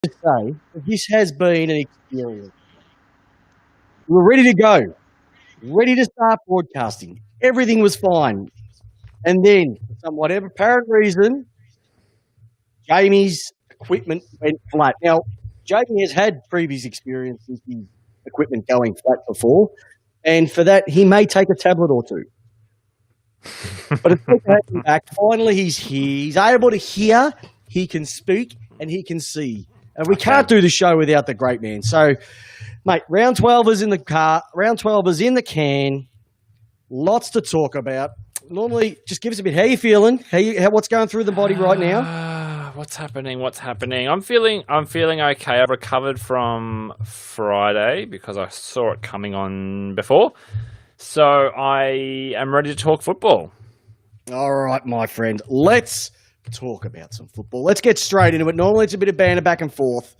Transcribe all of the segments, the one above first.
to say that this has been an experience. We were ready to go, ready to start broadcasting. Everything was fine. And then, for some whatever apparent reason, Jamie's equipment went flat. Now, Jamie has had previous experience with his equipment going flat before, and for that, he may take a tablet or two. But it's good to have him back. Finally, he's here. He's able to hear, he can speak, and he can see. And we can't do the show without the great man. So, mate, round 12 is in the car. Round 12 is in the can. Lots to talk about. Normally, just give us a bit. How you feeling? What's going through the body right now? What's happening? I'm feeling okay. I've recovered from Friday because I saw it coming on before. So I am ready to talk football. All right, my friend. Let's talk about some football. Let's get straight into it. Normally, it's a bit of banter back and forth,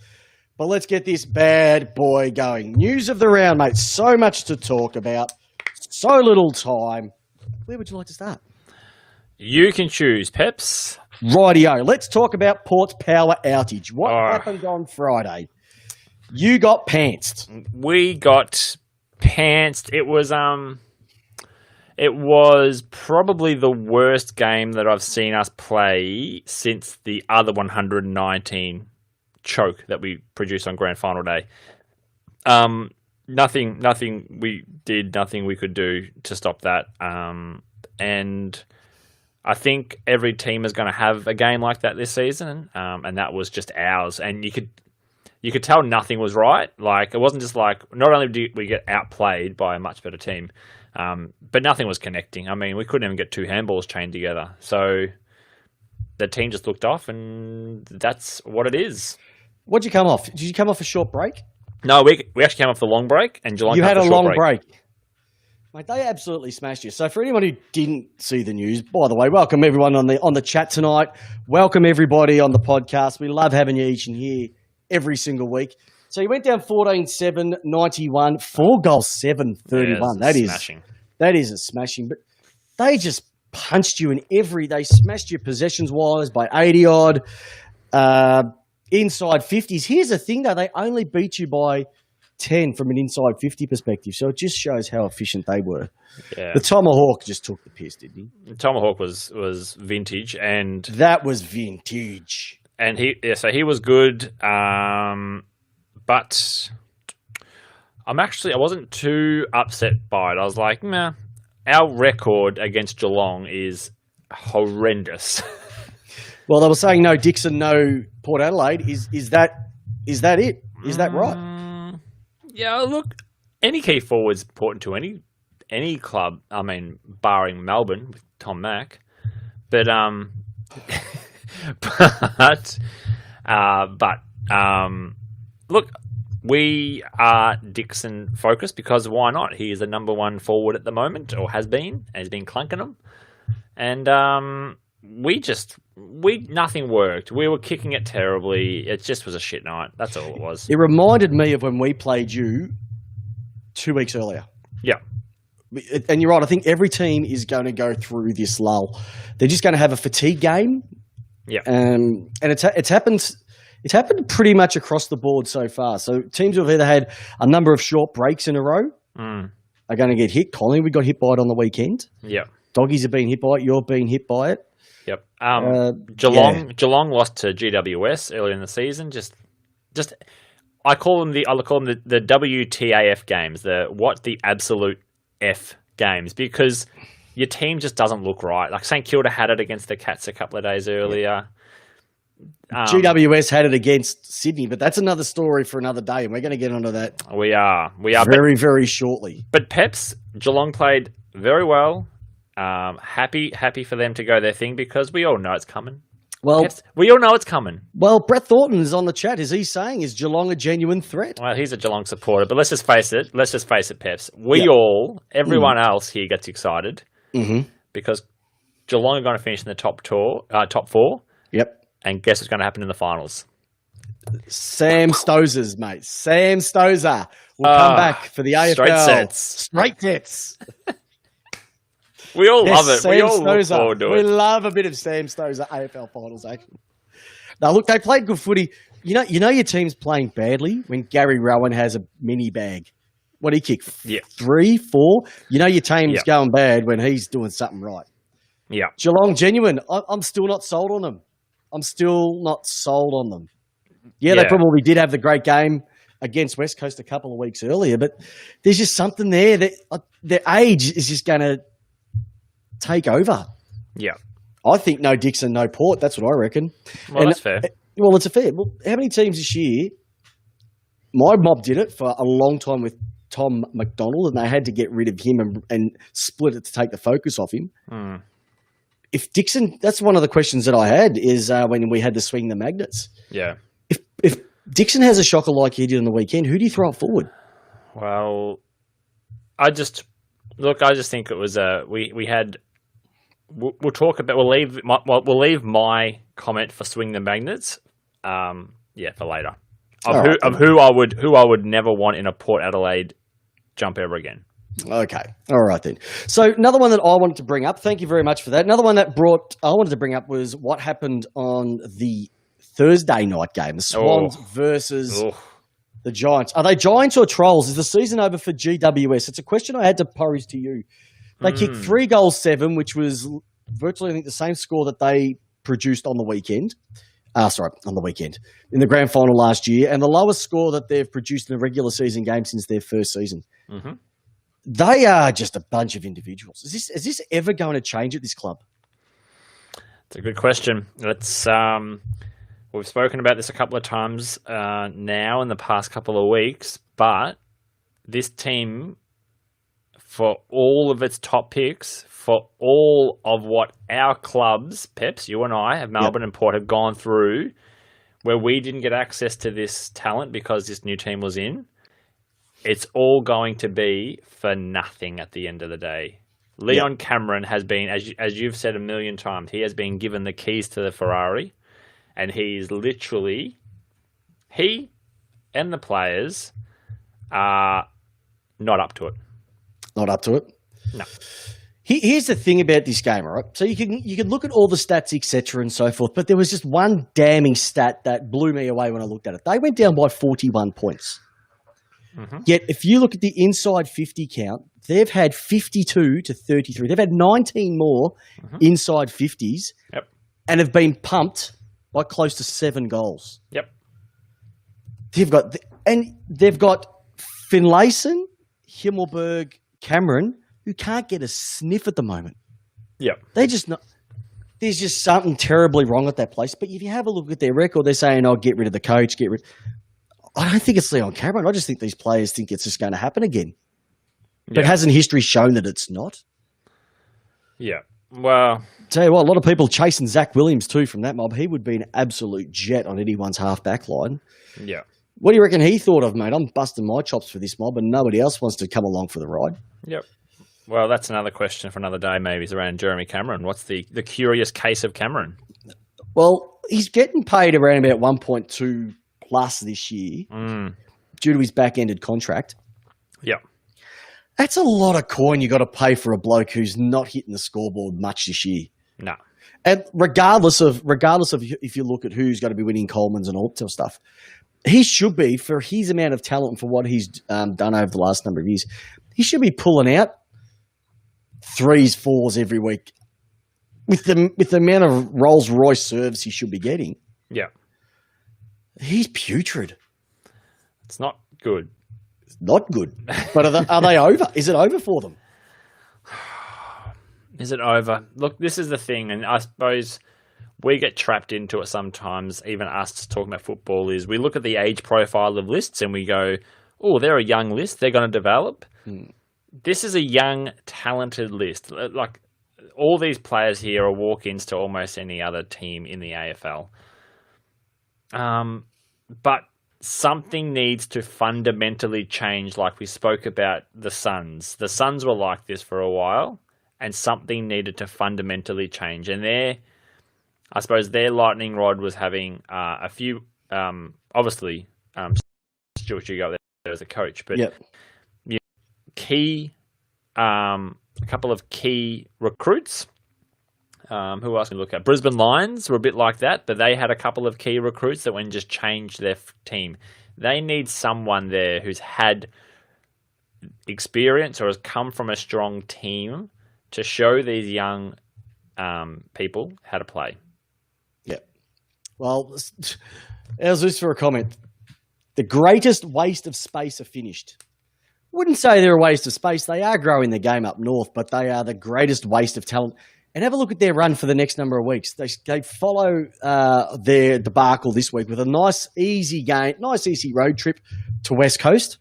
but let's get this bad boy going. News of the round, mate. So much to talk about. So little time. Where would you like to start? You can choose, Peps. Rightio. Let's talk about Port's power outage. What happened on Friday? You got pantsed. We got pantsed. It was probably the worst game that I've seen us play since the other 119 choke that we produced on grand final day. Nothing we did, nothing we could do to stop that. And I think every team is going to have a game like that this season, and that was just ours. And you could tell nothing was right. Like, it wasn't just like, not only did we get outplayed by a much better team, but nothing was connecting. I mean, we couldn't even get two handballs chained together. So the team just looked off, and that's what it is. What'd you come off? Did you come off a short break? No, we actually came off the long break, and Geelong You had a long break. Mate, they absolutely smashed you. So for anyone who didn't see the news, by the way, welcome everyone on the chat tonight. Welcome everybody on the podcast. We love having you each and here every single week. So you went down 14-7, 91, 4 goals, 7-31. Yeah, smashing. That is a smashing. But they just punched you they smashed your possessions wise by 80 odd. Inside 50s. Here's the thing, though. They only beat you by 10 from an inside 50 perspective. So it just shows how efficient they were. Yeah. The Tomahawk just took the piss, didn't he? The Tomahawk was vintage, and that was vintage. And he was good. But I wasn't too upset by it. I was like, nah, our record against Geelong is horrendous. Well, they were saying no Dixon, no Port Adelaide. Is that it? Is that right? Yeah, look, any key forward's important to any club. I mean, barring Melbourne with Tom Mack, but look, we are Dixon focused because why not? He is the number one forward at the moment, or has been clunking them, and nothing worked. We were kicking it terribly. It just was a shit night. That's all it was. It reminded me of when we played you 2 weeks earlier. Yeah. And you're right. I think every team is going to go through this lull. They're just going to have a fatigue game. Yeah. And it's happened pretty much across the board so far. So teams who have either had a number of short breaks in a row are going to get hit. Collingwood got hit by it on the weekend. Yeah. Doggies have been hit by it. You're being hit by it. Yep. Geelong lost to GWS earlier in the season. Just I call them the WTAF games. The absolute F games, because your team just doesn't look right. Like St Kilda had it against the Cats a couple of days earlier. GWS had it against Sydney, but that's another story for another day, and we're going to get onto that. We are very, very shortly. But Peps, Geelong played very well. Happy for them to go their thing, because we all know it's coming. Well, Peps, we all know it's coming. Well, Brett Thornton is on the chat. Is he saying, is Geelong a genuine threat? Well, he's a Geelong supporter, but let's just face it, Peps. Everyone else here gets excited because Geelong are going to finish in the top four. Yep. And guess what's going to happen in the finals? Sam Stosers, mate. Sam Stozer will come back for the AFL. Straight sets. We all love it. We all look forward to it. We love a bit of Sam Stozer AFL finals action. Now, look, they played good footy. you know your team's playing badly when Gary Rowan has a mini bag. What he kick? Yeah. 3, 4. You know your team's Yeah. going bad when he's doing something right. Yeah. Geelong, genuine. I'm still not sold on them. I'm still not sold on them. Yeah, they probably did have the great game against West Coast a couple of weeks earlier, but there's just something there that their age is just going to take over. Yeah. I think no Dixon, no Port. That's what I reckon. Well, that's fair. Well, it's a fair. Well, how many teams this year? My mob did it for a long time with Tom McDonald, and they had to get rid of him and split it to take the focus off him. Mm. If Dixon, that's one of the questions that I had is when we had to swing the magnets. Yeah. If Dixon has a shocker like he did on the weekend, who do you throw it forward? Well, I just think it was we had. We'll talk about. We'll leave my comment for swing the magnets. For later. Of who I would never want in a Port Adelaide jump ever again. Okay. All right then. So another one that I wanted to bring up. Thank you very much for that. Another one that I wanted to bring up was what happened on the Thursday night game, the Swans versus the Giants. Are they Giants or Trolls? Is the season over for GWS? It's a question I had to pose to you. They kicked 3 goals, 7, which was virtually, I think, the same score that they produced on the weekend. On the weekend. In the grand final last year, and the lowest score that they've produced in a regular season game since their first season. Mm-hmm. They are just a bunch of individuals. Is this ever going to change at this club? It's a good question. We've spoken about this a couple of times now in the past couple of weeks, but this team, for all of its top picks, for all of what our clubs, Peps, you and I, Melbourne and Port, have gone through, where we didn't get access to this talent because this new team was in, it's all going to be for nothing at the end of the day. Leon Cameron has been, as you've said a million times, he has been given the keys to the Ferrari, and he and the players are not up to it. Not up to it? No. Here's the thing about this game, all right? So you can look at all the stats, etc., and so forth, but there was just one damning stat that blew me away when I looked at it. They went down by 41 points. Mm-hmm. Yet, if you look at the inside 50 count, they've had 52 to 33. They've had 19 more inside 50s and have been pumped by close to 7 goals. Yep. They've got Finlayson, Himmelberg, Cameron, who can't get a sniff at the moment. Yep. There's just something terribly wrong at that place. But if you have a look at their record, they're saying, get rid of the coach, I don't think it's Leon Cameron. I just think these players think it's just going to happen again. But hasn't history shown that it's not? Yeah. Well, tell you what, a lot of people chasing Zach Williams too from that mob. He would be an absolute jet on anyone's half-back line. Yeah. What do you reckon he thought of, mate? I'm busting my chops for this mob and nobody else wants to come along for the ride. Yep. Well, that's another question for another day, maybe, is around Jeremy Cameron. What's the curious case of Cameron? Well, he's getting paid around about 1.2 plus this year due to his back-ended contract. Yep. That's a lot of coin you got to pay for a bloke who's not hitting the scoreboard much this year. No. And regardless of if you look at who's going to be winning Coleman's and all that stuff, he should be, for his amount of talent and for what he's done over the last number of years, he should be pulling out 3s, 4s every week with the amount of Rolls-Royce serves he should be getting. Yeah. He's putrid. It's not good. It's not good. But are they over? Is it over for them? Is it over? Look, this is the thing, and I suppose we get trapped into it sometimes, even us talking about football, is we look at the age profile of lists and we go, oh, they're a young list, they're going to develop. This is a young, talented list. Like, all these players here are walk-ins to almost any other team in the AFL. But something needs to fundamentally change, like we spoke about the Suns. The Suns were like this for a while, and something needed to fundamentally change. And I suppose their lightning rod was having a few, obviously, Stuart, you go there as a coach, but a couple of key recruits, Who else can we look at? Brisbane Lions were a bit like that, but they had a couple of key recruits that went and just changed their team. They need someone there who's had experience or has come from a strong team to show these young people how to play. Yeah. Well, how's this for a comment? The greatest waste of space are finished. Wouldn't say they're a waste of space. They are growing the game up north, but they are the greatest waste of talent. And have a look at their run for the next number of weeks. They follow their debacle this week with a nice, easy road trip to West Coast.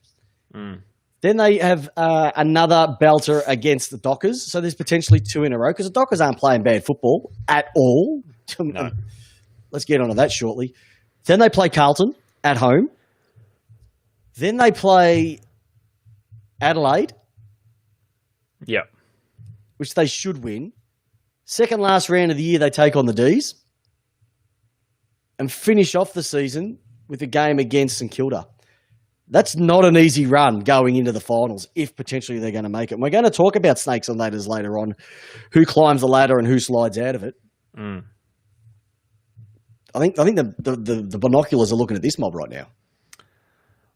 Mm. Then they have another belter against the Dockers. So there's potentially 2 in a row because the Dockers aren't playing bad football at all. No. Let's get onto that shortly. Then they play Carlton at home. Then they play Adelaide. Yep. Which they should win. Second last round of the year, they take on the D's and finish off the season with a game against St Kilda. That's not an easy run going into the finals if potentially they're going to make it. And we're going to talk about snakes and ladders later on, who climbs the ladder and who slides out of it. Mm. I think the binoculars are looking at this mob right now.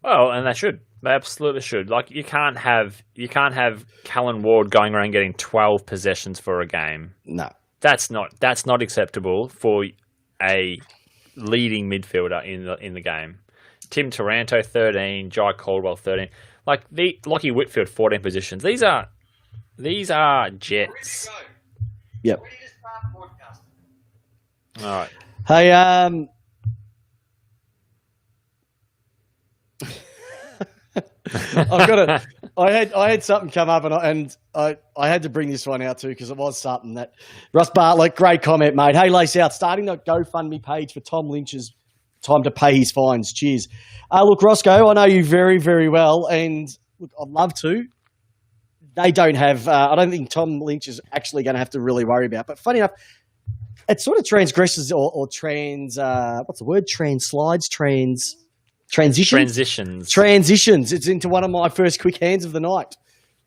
Well, and they should. They absolutely should. Like you can't have Callan Ward going around getting 12 possessions for a game. No, that's not acceptable for a leading midfielder in the game. Tim Taranto 13, Jai Caldwell 13. Like Lockie Whitfield 14 positions. These are jets. Yep. All right. Hey, I've got it. I had something come up, and I had to bring this one out too because it was something that Russ Bartlett, great comment, mate. Hey, lace out, starting the GoFundMe page for Tom Lynch's time to pay his fines. Cheers. Look, Roscoe, I know you very, very well, and look, I'd love to. They don't have. I don't think Tom Lynch is actually going to have to really worry about. But funny enough, it sort of transgresses or trans. What's the word? Transitions. It's into one of my first quick hands of the night,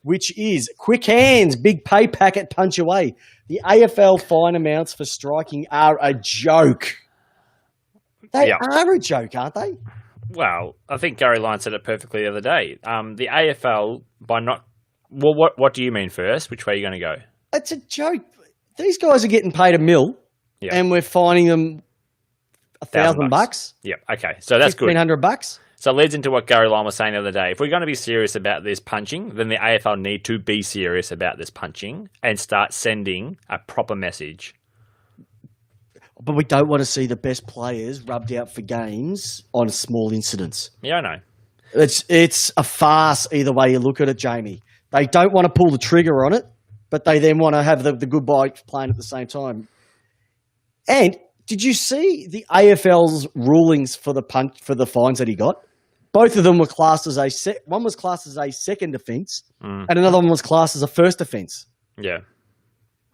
which is quick hands, big pay packet punch away. The AFL fine amounts for striking are a joke. They are a joke, aren't they? Well, I think Gary Lyon said it perfectly the other day. The AFL, by not... Well, what do you mean first? Which way are you going to go? It's a joke. These guys are getting paid $1 million, and we're fining them $1,000. Yeah, okay. So that's good. $1,500. So it leads into what Gary Lyon was saying the other day. If we're going to be serious about this punching, then the AFL need to be serious about this punching and start sending a proper message. But we don't want to see the best players rubbed out for games on small incidents. Yeah, I know. It's a farce either way you look at it, Jamie. They don't want to pull the trigger on it, but they then want to have the good bike playing at the same time. And did you see the AFL's rulings for the fines that he got? Both of them were classed as one was classed as a second offence, and another one was classed as a first offence. Yeah.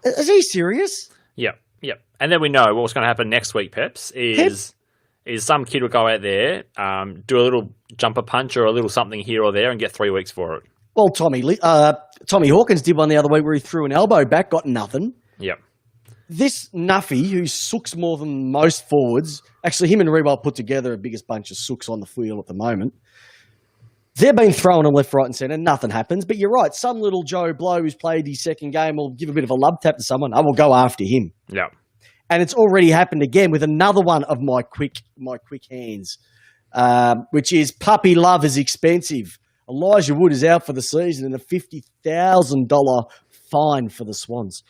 Is he serious? Yep. And then we know what's going to happen next week, Peps, is some kid will go out there, do a little jumper punch or a little something here or there and get 3 weeks for it. Well, Tommy Hawkins did one the other week where he threw an elbow back, got nothing. Yep. This Nuffy, who sooks more than most forwards, actually him and Rewell put together the biggest bunch of sooks on the field at the moment. They've been throwing them left, right and centre. Nothing happens. But you're right. Some little Joe Blow who's played his second game will give a bit of a love tap to someone. I will go after him. Yeah. And it's already happened again with another one of my quick hands, which is puppy love is expensive. Elijah Wood is out for the season and a $50,000 fine for the Swans.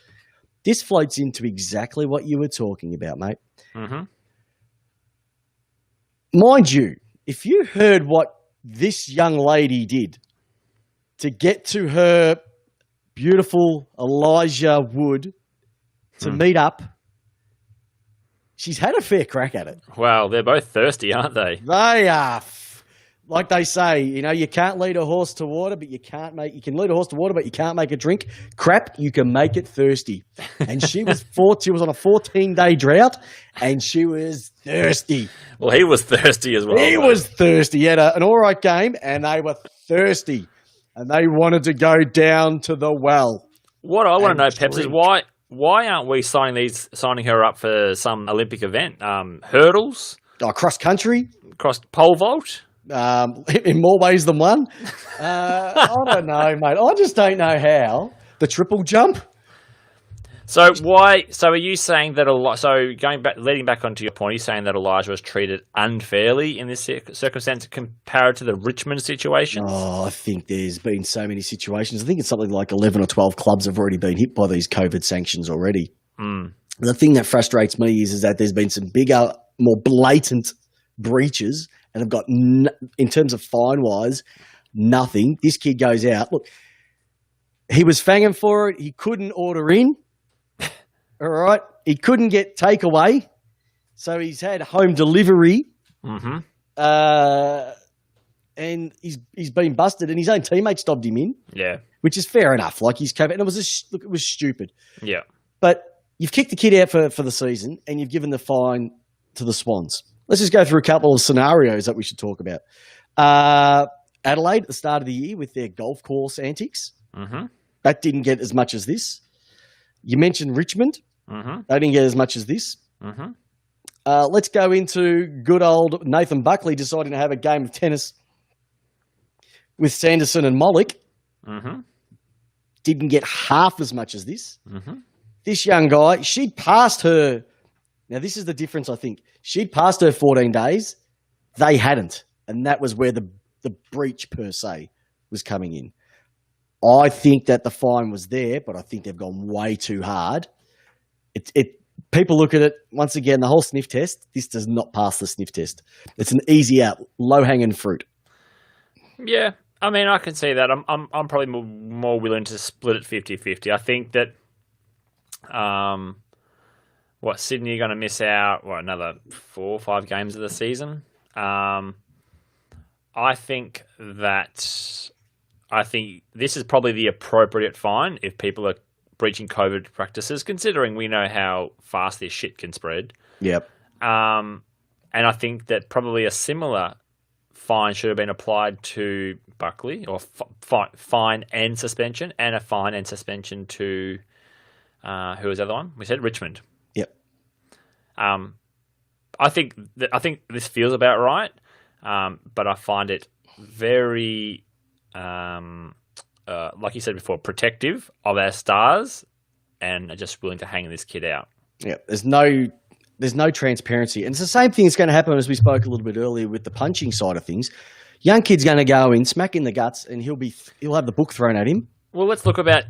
This floats into exactly what you were talking about, mate. Mm-hmm. Mind you, if you heard what this young lady did to get to her beautiful Elijah Wood to meet up, she's had a fair crack at it. Well, they're both thirsty, aren't they? They are. Like they say, you can't lead a horse to water, but you can lead a horse to water, but you can't make it drink. Crap, you can make it thirsty. And she was on a 14-day drought, and she was thirsty. Well, he was thirsty as well. He was thirsty. He had an all right game, and they were thirsty. And they wanted to go down to the well. What I want to know, Peps, is why aren't we signing her up for some Olympic event? Hurdles, cross country, cross pole vault. in more ways than one. I don't know, mate. I just don't know how. The triple jump. So why? So are you saying that leading back onto your point, are you saying that Elijah was treated unfairly in this circumstance compared to the Richmond situation? Oh, I think there's been so many situations. I think it's something like 11 or 12 clubs have already been hit by these COVID sanctions already. The thing that frustrates me is that there's been some bigger, more blatant breaches and have got, in terms of fine-wise, nothing. This kid goes out. Look, he was fanging for it. He couldn't order in. All right. He couldn't get takeaway. So he's had home delivery. Mm-hmm. And he's been busted and his own teammates dobbed him in. Yeah. Which is fair enough. Like he's COVID. And it was stupid. Yeah. But you've kicked the kid out for the season and you've given the fine to the Swans. Let's just go through a couple of scenarios that we should talk about. Adelaide at the start of the year with their golf course antics. Mm-hmm. That didn't get as much as this. You mentioned Richmond. Mm-hmm. They didn't get as much as this. Mm-hmm. Let's go into good old Nathan Buckley deciding to have a game of tennis with Sanderson and Mollick. Mm-hmm. Didn't get half as much as this. Mm-hmm. This young guy, she'd passed her. Now, this is the difference, I think. She'd passed her 14 days. They hadn't. And that was where the breach, per se, was coming in. I think that the fine was there, but I think they've gone way too hard. People look at it, once again, the whole sniff test. This does not pass the sniff test. It's an easy out, low-hanging fruit. Yeah. I mean, I can see that. I'm probably more willing to split it 50-50. I think that Sydney are going to miss out, another 4 or 5 games of the season. I think this is probably the appropriate fine if people are breaching COVID practices, considering we know how fast this shit can spread. Yep. And I think that probably a similar fine should have been applied to Buckley, or fine and suspension, and a fine and suspension to who was the other one? We said Richmond. Yep. I think this feels about right, but I find it very, like you said before, protective of our stars, and are just willing to hang this kid out. Yeah, there's no transparency, and it's the same thing that's going to happen as we spoke a little bit earlier with the punching side of things. Young kid's going to go in, smack in the guts, and he'll have the book thrown at him. Well, let's talk about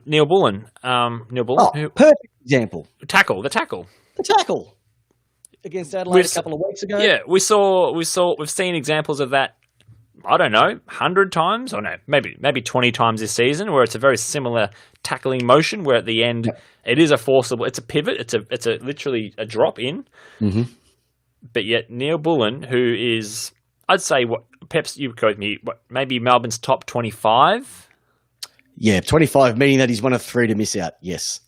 Neil Bullen. Neil Bullen, perfect example. The tackle against Adelaide a couple of weeks ago. Yeah, we've seen examples of that. I don't know, 100 times, or no, maybe 20 times this season, where it's a very similar tackling motion, where at the end it is a forcible, it's a pivot, it's a literally a drop in. Mm-hmm. But yet Neil Bullen, who is, I'd say, Peps, you quote me, maybe Melbourne's top 25. Yeah, 25, meaning that he's one of 3 to miss out. Yes.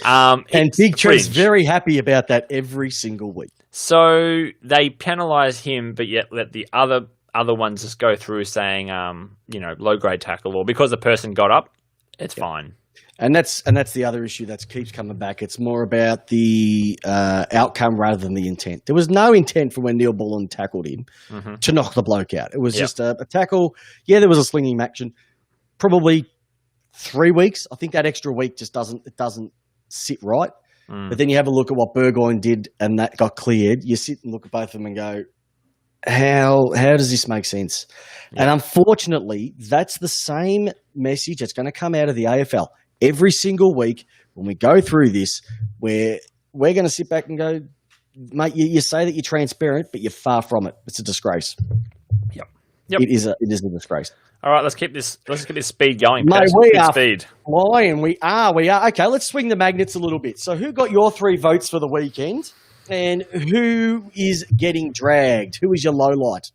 And Big Trev's very happy about that every single week. So they penalise him, but yet let the other ones just go through saying, low grade tackle, or because the person got up, it's fine. And that's the other issue that keeps coming back. It's more about the outcome rather than the intent. There was no intent for when Neil Bullen tackled him to knock the bloke out. It was just a tackle. Yeah, there was a slinging action. Probably 3 weeks. I think that extra week just doesn't sit right. But then you have a look at what Burgoyne did, and that got cleared. You sit and look at both of them and go, how does this make sense? Yeah. And unfortunately, that's the same message that's going to come out of the AFL every single week when we go through this, where we're going to sit back and go, mate, you say that you're transparent, but you're far from it. It's a disgrace. Yep. It is a disgrace. All right, let's keep this speed going. Mate, we are flying. We are. Okay, let's swing the magnets a little bit. So who got your 3 votes for the weekend, and who is getting dragged? Who is your low light?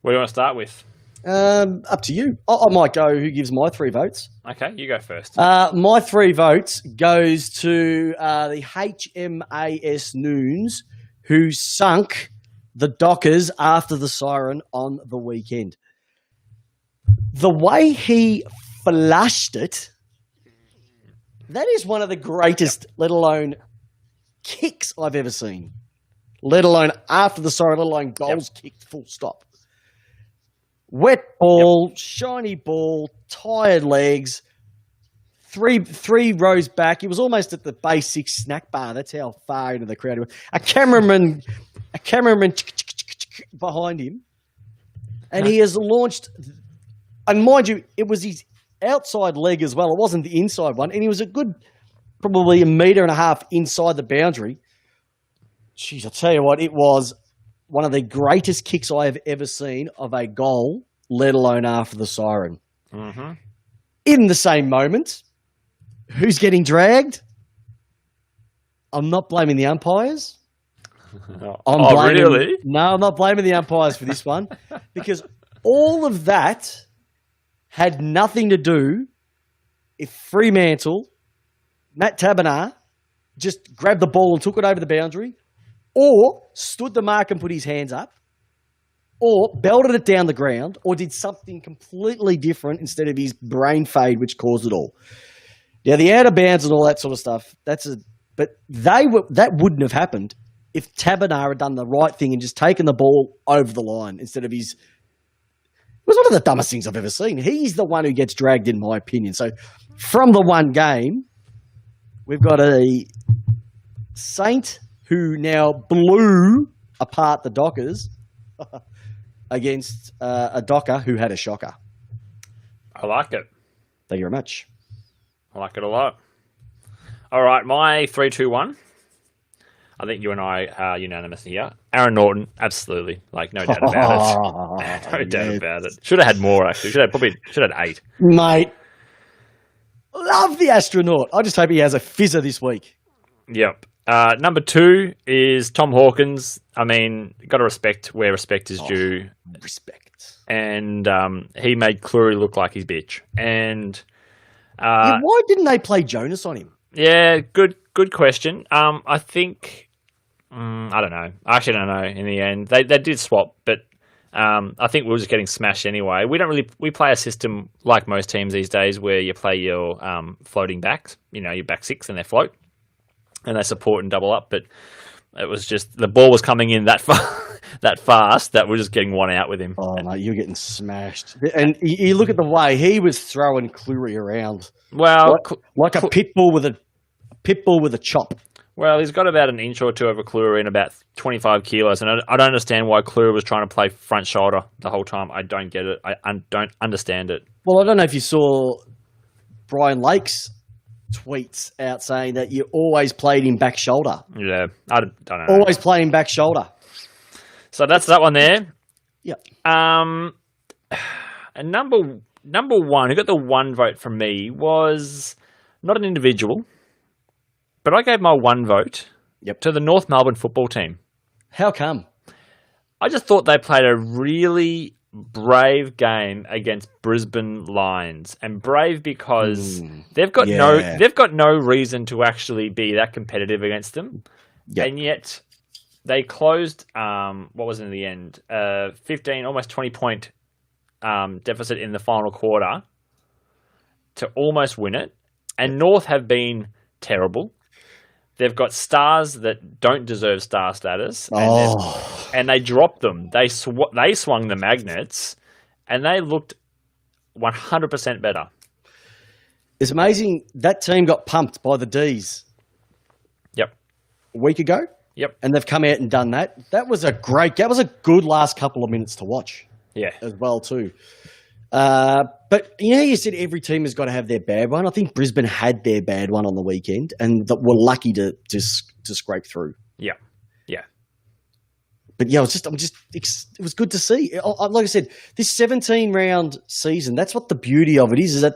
What do you want to start with? Up to you. I might go who gives my 3 votes. Okay, you go first. My 3 votes goes to the HMAS Noons, who sunk the Dockers after the siren on the weekend. The way he flushed it That is one of the greatest, let alone kicks I've ever seen. Let alone after the siren, let alone goals kicked, full stop. Wet ball, shiny ball, tired legs, three rows back. He was almost at the base 6 snack bar. That's how far into the crowd he was. A cameraman behind him. And he has launched, and mind you, it was his outside leg as well. It wasn't the inside one. And he was a good, probably 1.5 meters inside the boundary. Jeez, I'll tell you what, it was one of the greatest kicks I have ever seen of a goal, let alone after the siren. Mm-hmm. In the same moment, who's getting dragged? I'm not blaming the umpires. Really? No, I'm not blaming the umpires for this one because all of that had nothing to do if Fremantle, Matt Taberner, just grabbed the ball and took it over the boundary, or stood the mark and put his hands up, or belted it down the ground, or did something completely different instead of his brain fade, which caused it all. Now, the out of bounds and all that sort of stuff, but that wouldn't have happened if Taberner had done the right thing and just taken the ball over the line instead of his... It was one of the dumbest things I've ever seen. He's the one who gets dragged, in my opinion. So, from the one game, we've got a Saint who now blew apart the Dockers against a Docker who had a shocker. I like it. Thank you very much. I like it a lot. All right, my 3-2-1. I think you and I are unanimous here. Aaron Norton, absolutely. Like, no doubt about it. No doubt about it. Should have had more, actually. Should have had 8. Mate, love the astronaut. I just hope he has a fizzer this week. Yep. Number 2 is Tom Hawkins. I mean, got to respect where respect is due. Respect. And he made Cleary look like his bitch. And why didn't they play Jonas on him? Yeah, good question. I think I don't know. I actually don't know. In the end, they did swap, but I think we were just getting smashed anyway. We play a system like most teams these days where you play your floating backs. You know, your back 6 and they float, and they support and double up. But it was just the ball was coming in that far, that fast that we're just getting one out with him. Oh no, you're getting smashed. And you look at the way he was throwing Cleary around. Well, like a pit bull with a chop. Well, he's got about an inch or two over Cleary and about 25 kilos, and I don't understand why Cleary was trying to play front shoulder the whole time. I don't get it. I don't understand it. Well, I don't know if you saw Brian Lake's tweets out saying that you always played him back shoulder. Yeah, I don't know. Always play him back shoulder. So that's that one there. Yep. And number 1, who got the 1 vote from me, was not an individual, but I gave my 1 vote to the North Melbourne football team. How come? I just thought they played a really brave game against Brisbane Lions, and brave because they've got no reason to actually be that competitive against them, and yet they closed. What was it in the end? 15, almost 20 point deficit in the final quarter to almost win it. And North have been terrible. They've got stars that don't deserve star status, and they dropped them. They swung the magnets, and they looked 100% better. It's amazing that team got pumped by the D's. Yep. A week ago. Yep. And they've come out and done that. That was a good last couple of minutes to watch. Yeah. As well too. But you said every team has got to have their bad one. I think Brisbane had their bad one on the weekend, and that were lucky to scrape through. Yeah, yeah. But yeah, it was good to see. Like I said, this 17-round season, that's what the beauty of it is that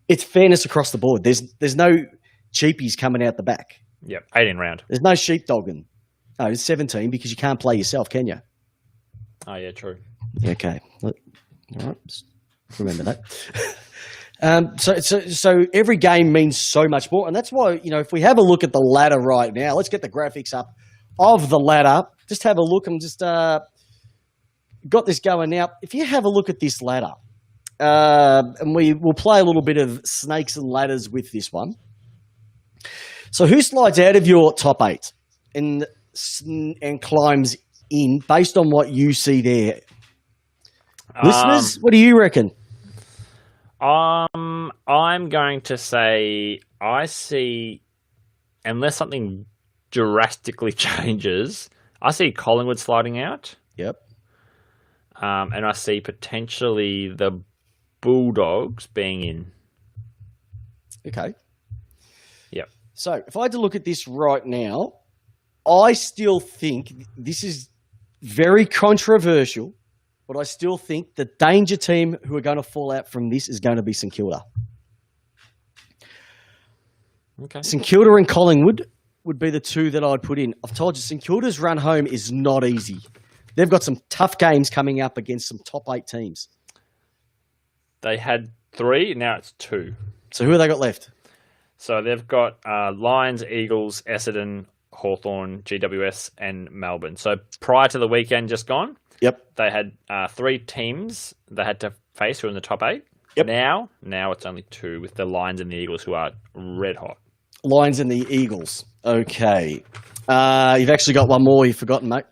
it's fairness across the board. There's no cheapies coming out the back. Yep, 18 round. There's no sheepdogging. No, it's 17 because you can't play yourself, can you? Oh yeah, true. Okay. All right. Remember that. So every game means so much more, and that's why if we have a look at the ladder right now, let's get the graphics up of the ladder. Just have a look. I'm just got this going now. If you have a look at this ladder, and we will play a little bit of snakes and ladders with this one. So who slides out of your top 8 and climbs in based on what you see there? Listeners, what do you reckon? I'm going to say I see, unless something drastically changes, I see Collingwood sliding out. Yep. And I see potentially the Bulldogs being in. Okay. Yep. So if I had to look at this right now, I still think this is very controversial, but I still think the danger team who are going to fall out from this is going to be St Kilda. Okay. St Kilda and Collingwood would be the two that I'd put in. I've told you, St Kilda's run home is not easy. They've got some tough games coming up against some top 8 teams. They had 3, now it's 2. So who have they got left? So they've got Lions, Eagles, Essendon, Hawthorn, GWS, and Melbourne. So prior to the weekend just gone, Yep. they had 3 teams they had to face who were in the top 8. Yep. Now it's only 2 with the Lions and the Eagles who are red hot. Lions and the Eagles. Okay. You've actually got one more you've forgotten, mate.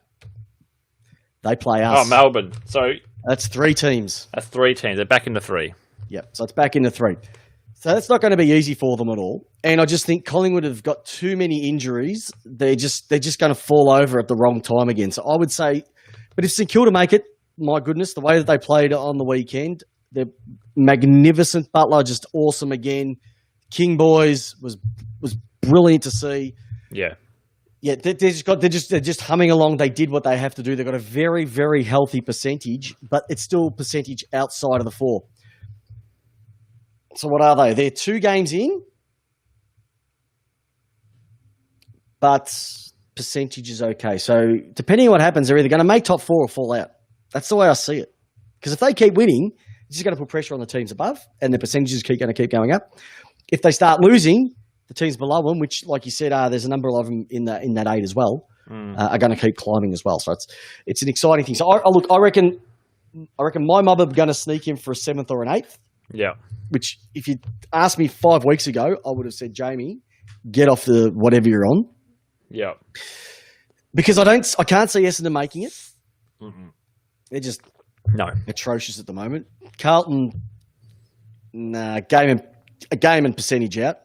They play us. Oh, Melbourne. So That's 3 teams. that's 3 teams. They're back into 3. Yep. So it's back into 3. So that's not going to be easy for them at all. And I just think Collingwood have got too many injuries. They're just going to fall over at the wrong time again. So I would say, but if St Kilda make it, my goodness, the way that they played on the weekend, they're magnificent. Butler just awesome again. King boys was brilliant to see. Yeah. Yeah, they're just humming along. They did what they have to do. They've got a very, very healthy percentage, but it's still percentage outside of the 4. So what are they? They're 2 games in, but percentage is okay. So depending on what happens, they're either going to make top 4 or fall out. That's the way I see it. Because if they keep winning, it's just going to put pressure on the teams above, and their percentages going to keep going up. If they start losing, the teams below them, which, like you said, there's a number of them in that 8 as well, are going to keep climbing as well. So it's an exciting thing. So I reckon my mob are going to sneak in for a 7th or an 8th. Yeah. Which, if you asked me 5 weeks ago, I would have said, Jamie, get off the whatever you're on. Yeah. Because I can't see Essendon making it. Mm-hmm. They're just No. atrocious at the moment. Carlton, game and percentage out.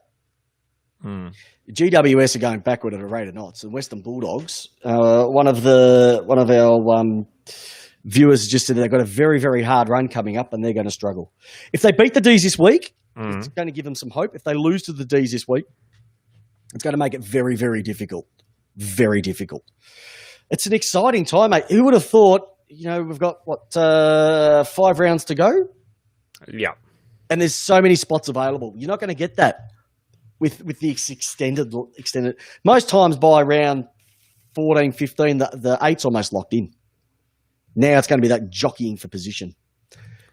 GWS are going backward at a rate of knots. The Western Bulldogs, one of our viewers just said they've got a very, very hard run coming up and they're going to struggle. If they beat the D's this week, it's going to give them some hope. If they lose to the D's this week, it's going to make it very, very difficult. Very difficult. It's an exciting time, mate. Who would have thought, we've got, 5 rounds to go? Yeah. And there's so many spots available. You're not going to get that with the extended. Most times by round 14, 15, the 8's almost locked in. Now it's going to be that jockeying for position.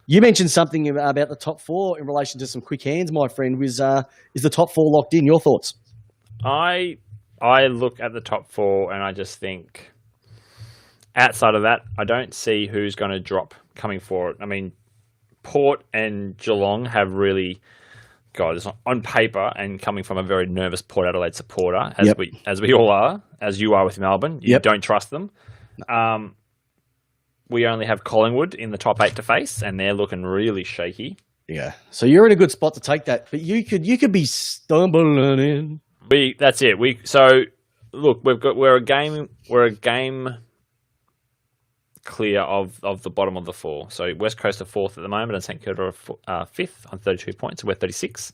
You mentioned something about the top 4 in relation to some quick hands, my friend. Is the top 4 locked in? Your thoughts? I look at the top 4 and I just think, outside of that, I don't see who's going to drop coming forward. I mean, Port and Geelong have really, it's on paper and coming from a very nervous Port Adelaide supporter, as we all are, as you are with Melbourne. You don't trust them. We only have Collingwood in the top 8 to face, and they're looking really shaky. Yeah. So you're in a good spot to take that, but you could be stumbling in. That's it. Look, we're a game clear of the bottom of the 4. So West Coast are 4th at the moment, and St Kilda are 5th on 32 points. So we're 36.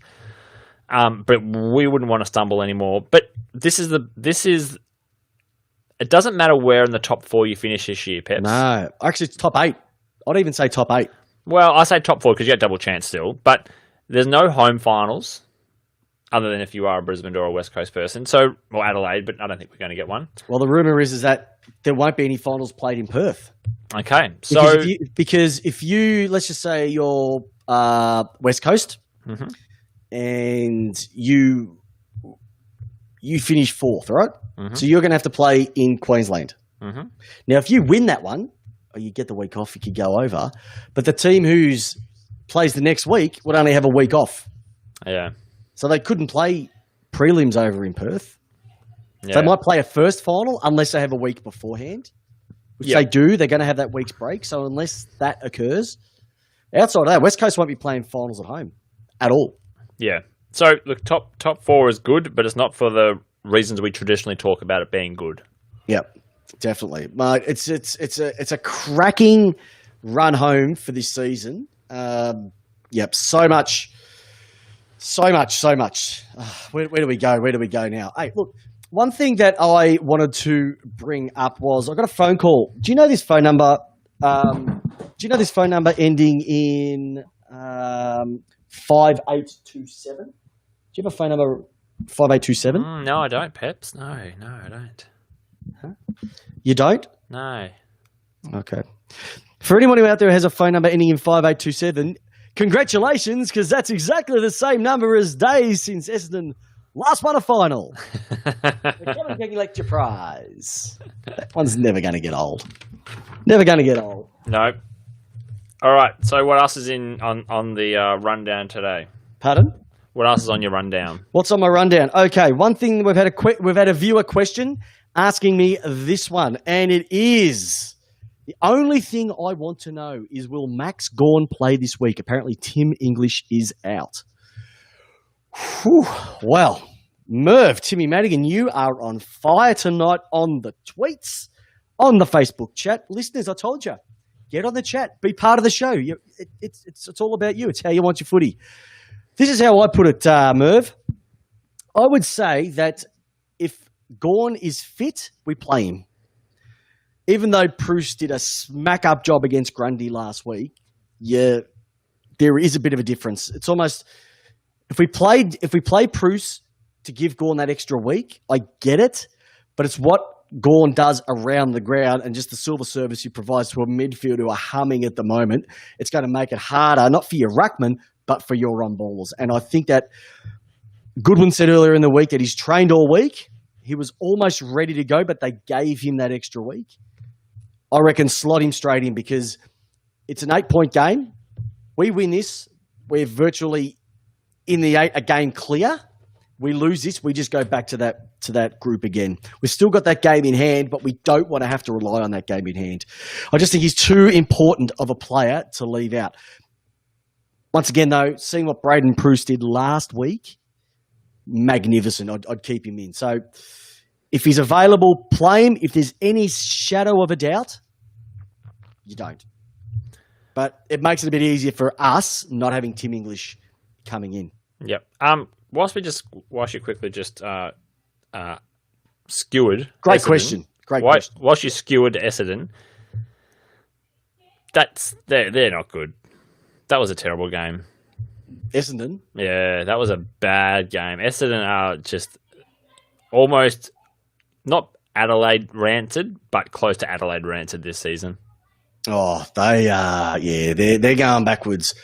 But we wouldn't want to stumble anymore. But this is. It doesn't matter where in the top 4 you finish this year, Peps. No, actually, it's top 8. I'd even say top 8. Well, I say top 4 because you get double chance still. But there's no home finals, other than if you are a Brisbane or a West Coast person. Or Adelaide, but I don't think we're going to get one. Well, the rumour is that there won't be any finals played in Perth. Okay, so because if you let's just say you're West Coast, and you finish 4th, right? So you're going to have to play in Queensland. Now, if you win that one, or you get the week off, you could go over. But the team plays the next week would only have a week off. Yeah. So they couldn't play prelims over in Perth. Yeah. They might play a first final unless they have a week beforehand, which they do. They're going to have that week's break. So unless that occurs, outside of that, West Coast won't be playing finals at home at all. Yeah. So look, top 4 is good, but it's not for the reasons we traditionally talk about it being good. Yep, definitely. But it's a cracking run home for this season. Yep, so much. Where do we go? Where do we go now? Hey, look, one thing that I wanted to bring up was I got a phone call. Do you know this phone number? Ending in 5827? Do you have a phone number 5827? No, I don't, Peps. No, I don't. Huh? You don't? No. Okay. For anyone who out there has a phone number ending in 5827, congratulations, because that's exactly the same number as days since Essendon last won a final. The Kevin Keggy Lecture Prize. That one's never going to get old. Never going to get old. No. All right. So what else is on the rundown today? Pardon? What else is on your rundown? What's on my rundown? Okay, one thing we've had a viewer question asking me this one, and it is the only thing I want to know is will Max Gawn play this week? Apparently, Tim English is out. Whew. Well, Merv, Timmy Madigan, you are on fire tonight on the tweets, on the Facebook chat. Listeners, I told you, get on the chat, be part of the show. It's all about you. It's how you want your footy. This is how I put it, Merv. I would say that if Gawn is fit, we play him. Even though Bruce did a smack-up job against Grundy last week, there is a bit of a difference. It's almost if we play Bruce to give Gawn that extra week, I get it, but it's what Gawn does around the ground and just the silver service he provides to a midfield who are humming at the moment. It's going to make it harder, not for your ruckman, but for your on-ballers. And I think that Goodwin said earlier in the week that he's trained all week. He was almost ready to go, but they gave him that extra week. I reckon slot him straight in because it's an 8-point game. We win this, we're virtually in the a game clear. We lose this, we just go back to that group again. We've still got that game in hand, but we don't want to have to rely on that game in hand. I just think he's too important of a player to leave out. Once again, though, seeing what Braden Bruce did last week, magnificent. I'd keep him in. So if he's available, play him. If there's any shadow of a doubt, you don't. But it makes it a bit easier for us not having Tim English coming in. Yep. Whilst you quickly just skewered Great Essendon, question. Whilst you skewered Essendon, they're not good. That was a terrible game. Essendon? Yeah, that was a bad game. Essendon are just almost not Adelaide rancid, but close to Adelaide rancid this season. Oh, they are. Yeah, they're going backwards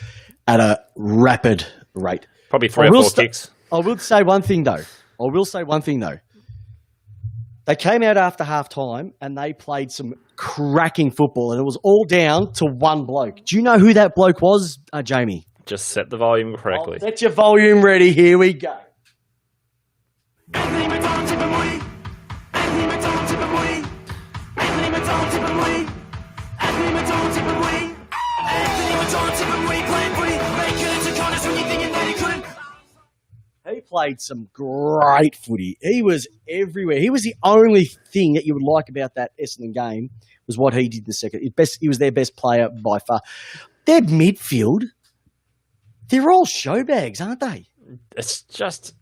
at a rapid rate. Probably 3 or 4 kicks. I will say one thing though. They came out after half time and they played some cracking football, and it was all down to one bloke. Do you know who that bloke was, Jamie? Just set the volume correctly. Get your volume ready. Here we go. He played some great footy. He was everywhere. He was the only thing that you would like about that Essendon game was what he did in the second. He was their best player by far. Their midfield, they're all showbags, aren't they? It's just...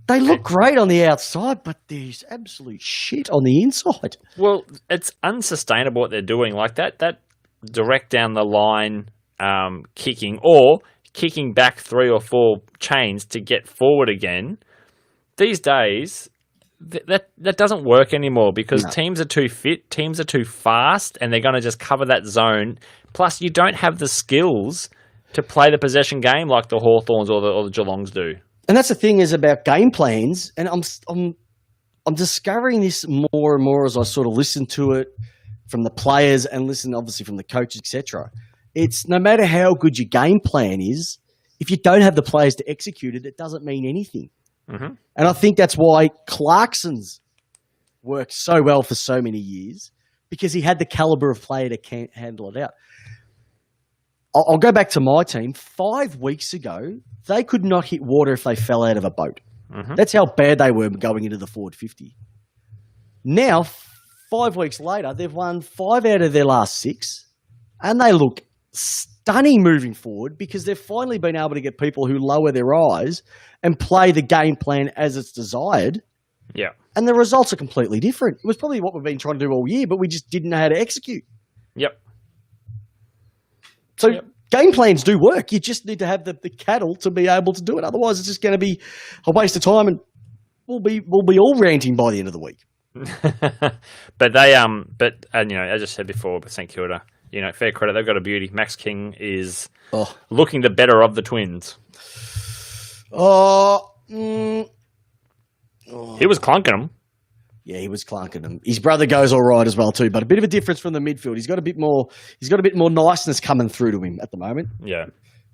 They look great on the outside, but there's absolute shit on the inside. Well, it's unsustainable what they're doing. Like that direct down the line kicking or kicking back 3 or 4 chains to get forward again. These days, that doesn't work anymore because teams are too fit, teams are too fast, and they're going to just cover that zone. Plus, you don't have the skills to play the possession game like the Hawthorns or the Geelongs do. And that's the thing is about game plans, and I'm discovering this more and more as I sort of listen to it from the players and listen obviously from the coaches, etc. It's no matter how good your game plan is, if you don't have the players to execute it, it doesn't mean anything. Mm-hmm. And I think that's why Clarkson's worked so well for so many years, because he had the caliber of player to handle it out. I'll go back to my team. 5 weeks ago, they could not hit water if they fell out of a boat. Mm-hmm. That's how bad they were going into the Ford 50. Now, 5 weeks later, they've won 5 out of their last 6, and they look stunning moving forward because they've finally been able to get people who lower their eyes and play the game plan as it's desired. Yeah. And the results are completely different. It was probably what we've been trying to do all year, but we just didn't know how to execute. Yep. So game plans do work. You just need to have the cattle to be able to do it. Otherwise, it's just going to be a waste of time, and we'll be all ranting by the end of the week. But they and as I said before, with St Kilda, fair credit, they've got a beauty. Max King is looking the better of the twins. He was clunking them. Yeah, he was clunking them. His brother goes all right as well too, but a bit of a difference from the midfield. He's got a bit more niceness coming through to him at the moment. Yeah.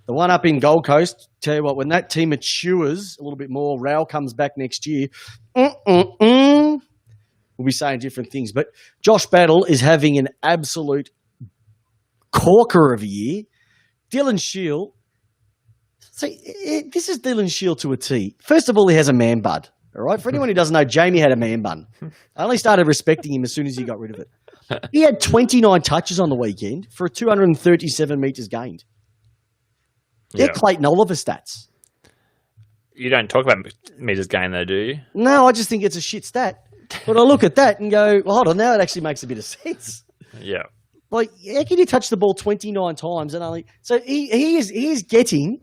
The one up in Gold Coast, tell you what, when that team matures a little bit more, Raul comes back next year, we'll be saying different things. But Josh Battle is having an absolute corker of a year. Dylan Shield, this is Dylan Shield to a T. First of all, he has a man bud. All right. For anyone who doesn't know, Jamie had a man bun. I only started respecting him as soon as he got rid of it. He had 29 touches on the weekend for 237 metres gained. They're Clayton Oliver stats. You don't talk about metres gained though, do you? No, I just think it's a shit stat. But I look at that and go, well, hold on, now it actually makes a bit of sense. Yeah. Like, how can you touch the ball 29 times and only... So he is getting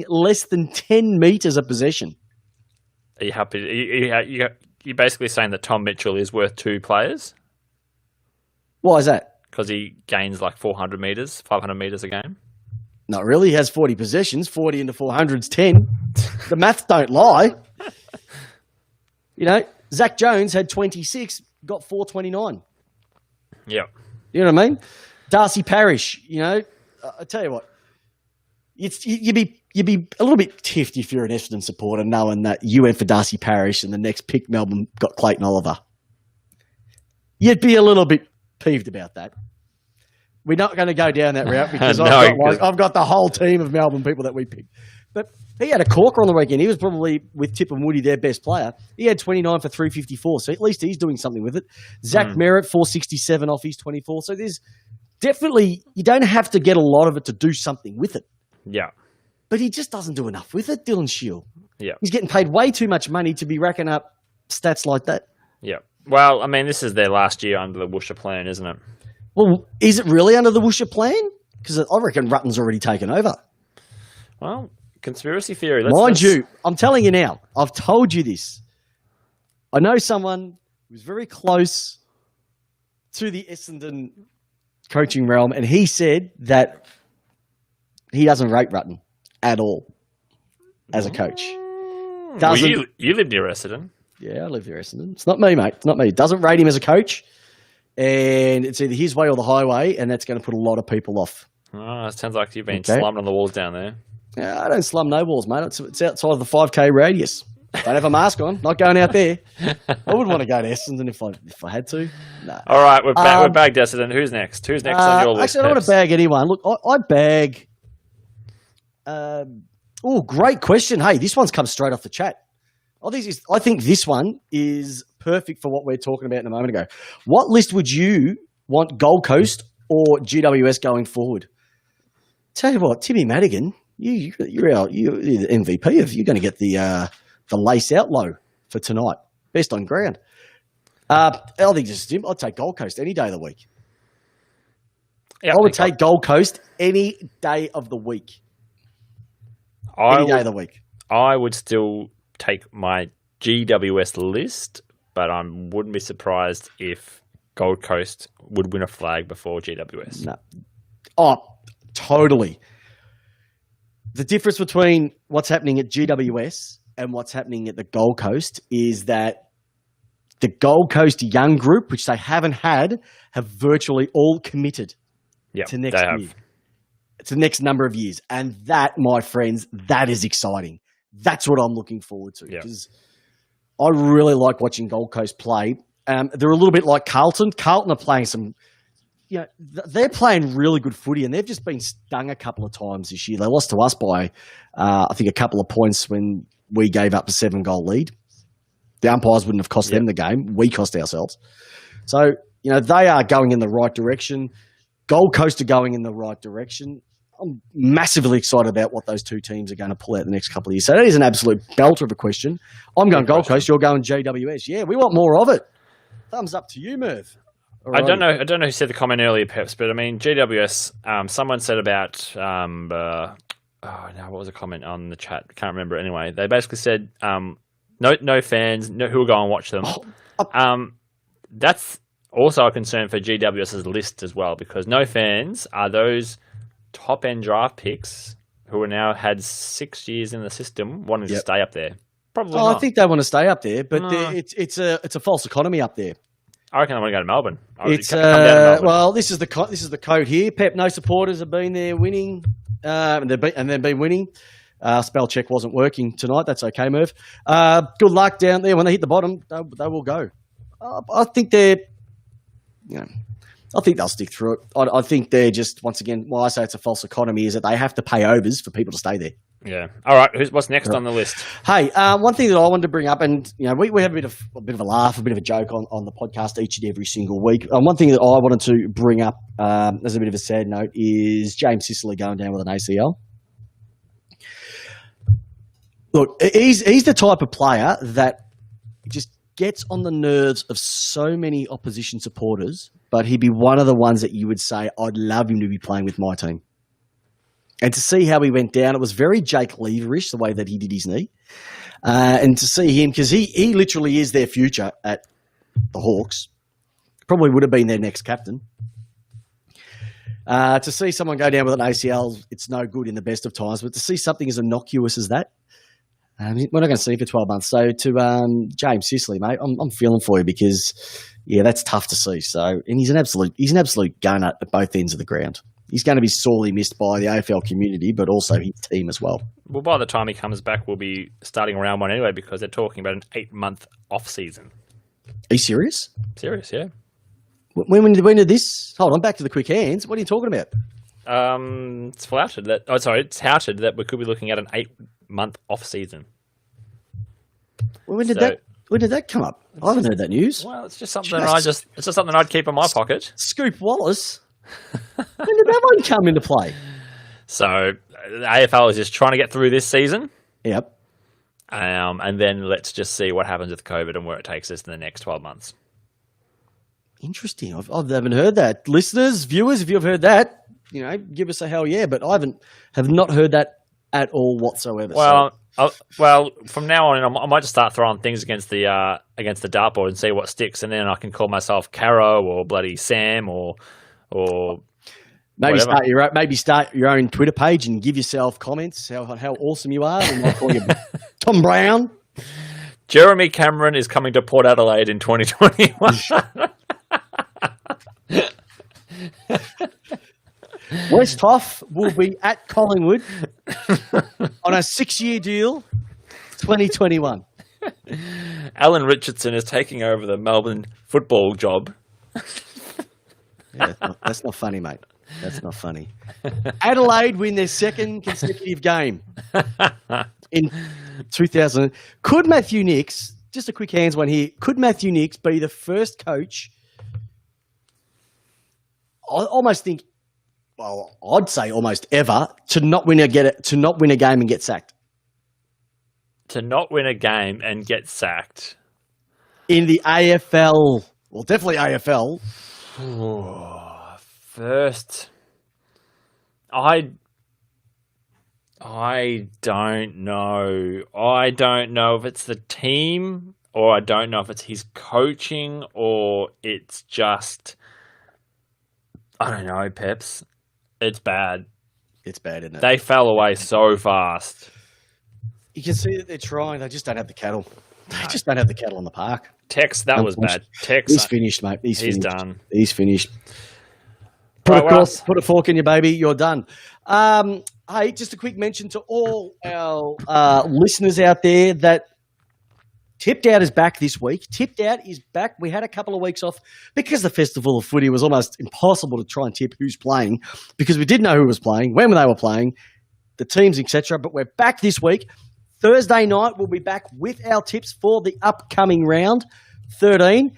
less than 10 metres of possession. Are you happy? You're basically saying that Tom Mitchell is worth 2 players? Why is that? Because he gains like 400 metres, 500 metres a game? Not really. He has 40 possessions. 40 into 400 is 10. The maths don't lie. Zach Jones had 26, got 429. Yeah. You know what I mean? Darcy Parish, I tell you what, you'd be a little bit tiffed if you're an Essendon supporter knowing that you went for Darcy Parish and the next pick Melbourne got Clayton Oliver. You'd be a little bit peeved about that. We're not going to go down that route because I've got the whole team of Melbourne people that we picked. But he had a corker on the weekend. He was probably, with Tip and Woody, their best player. He had 29 for 354, so at least he's doing something with it. Zach Merritt, 467 off his 24. So there's definitely, you don't have to get a lot of it to do something with it. Yeah. But he just doesn't do enough with it, Dylan Shield. Yeah. He's getting paid way too much money to be racking up stats like that. Yeah. Well, I mean, this is their last year under the Woosha plan, isn't it? Well, is it really under the Woosha plan? Because I reckon Rutten's already taken over. Well, conspiracy theory. Mind you, I'm telling you now, I've told you this. I know someone who's very close to the Essendon coaching realm, and he said that he doesn't rate Rutten at all as a coach. Well, you live near Essendon. Yeah, I live near Essendon. It's not me, mate. It's not me. Doesn't rate him as a coach, and it's either his way or the highway, and that's going to put a lot of people off. Oh, it sounds like you've been slumming on the walls down there. Yeah, I don't slum no walls, mate. It's outside of the 5K radius. Don't have a mask on. Not going out there. I wouldn't want to go to Essendon if I had to. No. All right, we're bagged Essendon. Who's next? Who's next on your list? Actually, I don't want to bag anyone. Look, I bag... great question. Hey, this one's come straight off the chat. I think this one is perfect for what we're talking about in a moment ago. What list would you want Gold Coast or GWS going forward? Tell you what, Timmy Madigan, you're the MVP of. You're going to get the lace out low for tonight. Best on ground. I think just I'd take Gold Coast any day of the week. Yeah, I would take Gold Coast any day of the week. Any day of the week. I would still take my GWS list, but I wouldn't be surprised if Gold Coast would win a flag before GWS. No. Oh, totally. The difference between what's happening at GWS and what's happening at the Gold Coast is that the Gold Coast young group, which they haven't had, have virtually all committed to next year. It's the next number of years. And that, my friends, that is exciting. That's what I'm looking forward to, Yeah. because I really like watching Gold Coast play. They're a little bit like Carlton. Carlton are playing they're playing really good footy, and they've just been stung a couple of times this year. They lost to us by, I think, a couple of points when we gave up a 7-goal lead. The umpires wouldn't have cost them the game. We cost ourselves. So, they are going in the right direction. Gold Coast are going in the right direction. I'm massively excited about what those two teams are going to pull out the next couple of years. So that is an absolute belter of a question. I'm going Gold Coast. You're going GWS. Yeah, we want more of it. Thumbs up to you, Merv. I don't know who said the comment earlier, Peps, but I mean GWS. Someone said about what was the comment on the chat? Can't remember. Anyway, they basically said no fans, who will go and watch them. That's also a concern for GWS's list as well, because no fans are those top end draft picks who are now had 6 years in the system wanting to stay up there. Probably. Not. I think they want to stay up there, but it's a false economy up there. I reckon I want to go to Melbourne. This is the code here. Pep, no supporters have been there winning, and they've been winning. Spell check wasn't working tonight. That's okay, Merv. Good luck down there. When they hit the bottom, they will go. I think I think they'll stick through it. I think they're just, once again, why I say it's a false economy is that they have to pay overs for people to stay there. Yeah. All right. What's next on the list? Hey, one thing that I wanted to bring up, and we have a bit of a laugh, a bit of a joke on the podcast each and every single week. One thing that I wanted to bring up as a bit of a sad note is James Sicily going down with an ACL. Look, he's the type of player that just gets on the nerves of so many opposition supporters, but he'd be one of the ones that you would say, I'd love him to be playing with my team. And to see how he went down, it was very Jake Lever-ish, the way that he did his knee. And to see him, because he literally is their future at the Hawks, probably would have been their next captain. To see someone go down with an ACL, it's no good in the best of times, but to see something as innocuous as that, we're not going to see for 12 months. So to James Sicily, mate, I'm feeling for you, because, that's tough to see. So, and he's an absolute gunner at both ends of the ground. He's going to be sorely missed by the AFL community, but also his team as well. Well, by the time he comes back, we'll be starting round one anyway, because they're talking about an 8-month off season. Are you serious? Serious, yeah. When did this? Hold on, back to the quick hands. What are you talking about? It's touted that we could be looking at an 8-month off season. Well, when did that come up? I haven't heard that news. Well, it's just something it's just something I'd keep in my pocket. Scoop Wallace. When did that one come into play? So the AFL is just trying to get through this season. Yep. And then let's just see what happens with COVID and where it takes us in the next 12 months. Interesting. I haven't heard that. Listeners, viewers, if you've heard that, give us a hell yeah. But I have not heard that at all whatsoever. Well, from now on, I might just start throwing things against the dartboard and see what sticks, and then I can call myself Caro or bloody Sam or maybe whatever. start your own Twitter page and give yourself comments how awesome you are, and I'll call you Tom Brown. Jeremy Cameron is coming to Port Adelaide in 2021. West Hoff will be at Collingwood on a 6-year deal, 2021. Alan Richardson is taking over the Melbourne football job. Yeah, that's not funny, mate. That's not funny. Adelaide win their second consecutive game in 2000. Could Matthew Nicks, just a quick hands one here, could Matthew Nicks be the first coach, I almost think, well, I'd say almost ever, to not win a game and get sacked? To not win a game and get sacked? In the AFL. Well, definitely AFL. First, I don't know. I don't know if it's the team, or I don't know if it's his coaching, or it's just, I don't know, Peps. It's bad. It's bad, isn't it? They fell away so fast. You can see that they're trying. They just don't have the cattle. They just don't have the cattle in the park. Tex, that was bad. Tex, he's finished, mate. He's done. He's finished. put a fork in your baby. You're done. Hey, just a quick mention to all our listeners out there that Tipped Out is back this week. Tipped Out is back. We had a couple of weeks off because the Festival of Footy was almost impossible to try and tip who's playing because we didn't know who was playing, when they were playing, the teams, etc. But we're back this week. Thursday night, we'll be back with our tips for the upcoming round 13.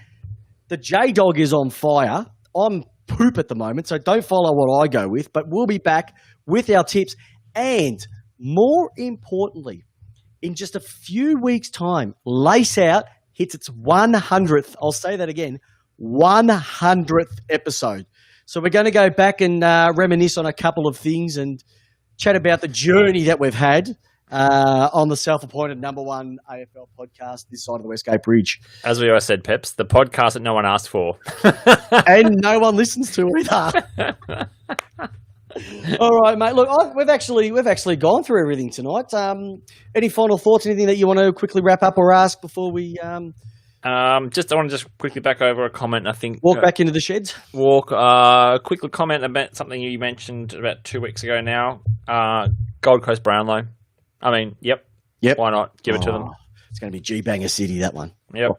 The J-Dog is on fire. I'm poop at the moment, so don't follow what I go with, but we'll be back with our tips. And more importantly, in just a few weeks' time, Lace Out hits its 100th, I'll say that again, 100th episode. So we're going to go back and reminisce on a couple of things and chat about the journey that we've had on the self-appointed number one AFL podcast this side of the Westgate Bridge. As we always said, Peps, the podcast that no one asked for. And no one listens to either. All right, mate. Look, we've actually gone through everything tonight. Any final thoughts? Anything that you want to quickly wrap up or ask before we I want to just quickly back over a comment. I think walk back into the sheds? Quickly comment about something you mentioned about 2 weeks ago now. Gold Coast Brownlow. I mean, yep. Why not? Give it to them. It's going to be G-Banger City, that one. Yep.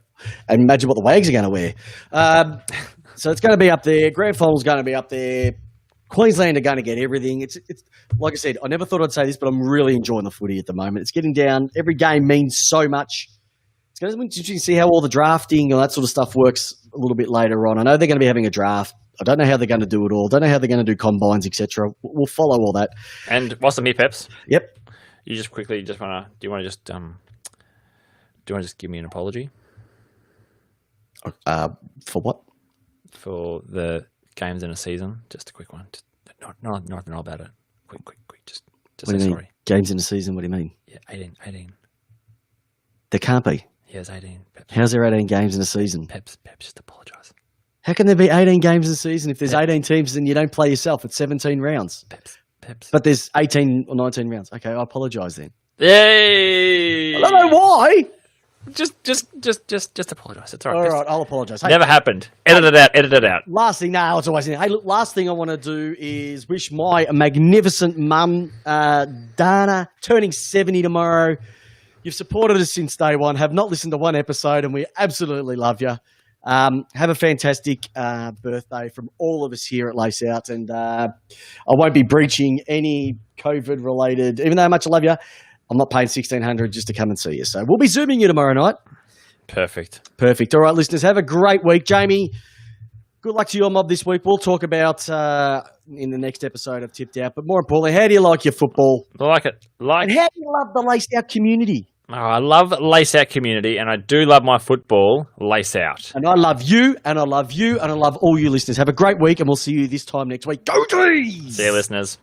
And imagine what the Wags are going to wear. So it's going to be up there. Grand Final's going to be up there. Queensland are going to get everything. It's like I said, I never thought I'd say this, but I'm really enjoying the footy at the moment. It's getting down. Every game means so much. It's going to be interesting to see how all the drafting and that sort of stuff works a little bit later on. I know they're going to be having a draft. I don't know how they're going to do it all. Don't know how they're going to do combines, etc. We'll follow all that. And what's the me, Peps? Yep. You just quickly do you want to just give me an apology? For what? For the games in a season. Just a quick one. Just not know about it. Quick. Just what do you mean? Games in a season? What do you mean? Yeah, 18. There can't be. Yeah, it's 18. Peps. How's there 18 games in a season? Peps, just apologise. How can there be 18 games in a season if there's 18 teams and you don't play yourself? It's 17 rounds. Peps. But there's 18 or 19 rounds. Okay, I apologise then. Yay! I don't know why. Just apologise. It's all All right. right, I'll apologise. Hey, never happened. Edit it out. Last thing, no, it's always in. Hey, look, last thing I want to do is wish my magnificent mum, Dana, turning 70 tomorrow. You've supported us since day one, have not listened to one episode, and we absolutely love you. Have a fantastic birthday from all of us here at Lace Out, and I won't be breaching any COVID-related, even though how much I love you, I'm not paying $1,600 just to come and see you. So we'll be Zooming you tomorrow night. Perfect. All right, listeners, have a great week. Jamie, good luck to your mob this week. We'll talk about in the next episode of Tipped Out. But more importantly, how do you like your football? I like it. And how do you love the Lace Out community? Oh, I love Lace Out community, and I do love my football, Lace Out. And I love you, and I love you, and I love all you listeners. Have a great week, and we'll see you this time next week. Go D's! See you, listeners.